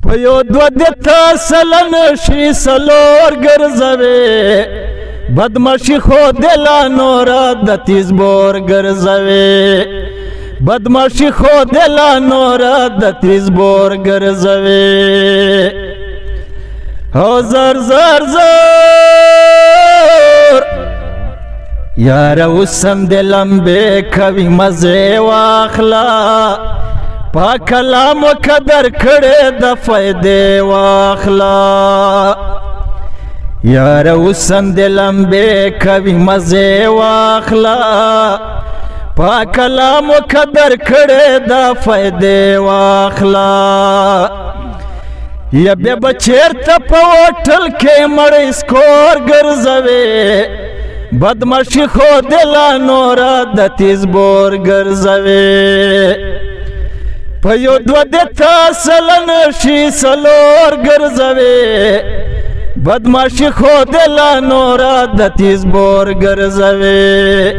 په یو دوه د تسلن شي سلور ګرځوي بدمعشي خو دلا نور د تیز بور ګرځوي بدمعشي خو دلا نور د تیز بور ګرځوي او زر زر زر یار وسم د لمبه کوي مزه واخلا پا کلام قدر کړه د فائدې واخلا یار وسم د لمبه کوي مزه واخلا پا کلام قدر کړه د فائدې واخلا یا به بچیر ته په وټل کې مړ سکور ګرځوي بدمعشي خو دلا نور د تیز بور ګرځوي په یو دوه د تسلن شي سلور ګرځوي بدمعشي خو دلا نور د تیز بور ګرځوي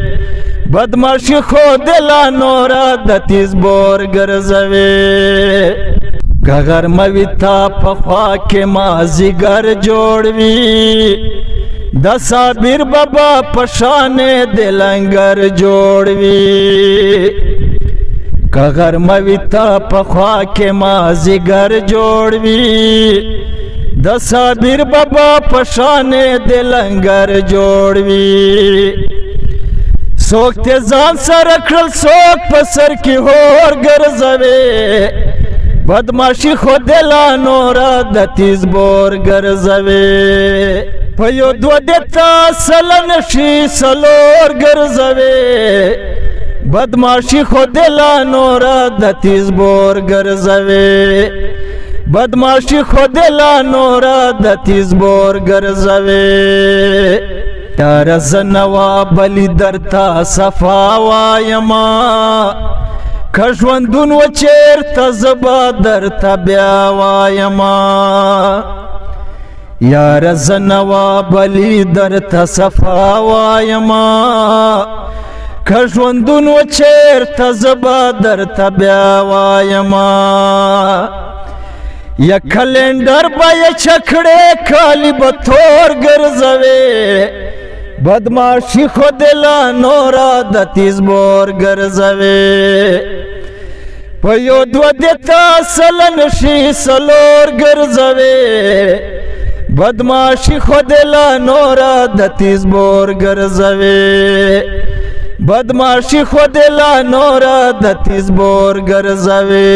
بدمعشي خو دلا نور د تیز بور ګرځوي گگر مویتا پخوا کے مازیگر جوڑوی دا صابر بابا پشان دلنگر جوڑوی گگر مویتا پخوا کے مازیگر جوڑوی دا صابر بابا پشان دلنگر جوڑوی سوک تیزان سر اکھل سوک پسر کی ہور گرزوی بدمعشي خو دلا نور د تیز بور ګرځوي په یو دوه د تسلن شي سلور ګرځوي بدمعشي خو دلا نور د تیز بور ګرځوي بدمعشي خو دلا نور د تیز بور ګرځوي تر زنوا بلی درتا صفا وایما کژوندون و چیرته زبا درته بیا وایما یار زنوا بلی درته صفا وایما کژوندون و چیرته زبا درته بیا وایما یا کلندر به یې چکړې کالی به تور ګرځوي بدمعشي خو دلا نور د تیز بور ګرځوي په یو دوه د تسلن شي سلور ګرځوي بدمعشي خو دلا نور د تیز بور ګرځوي بدمعشي خو دلا نور د تیز بور ګرځوي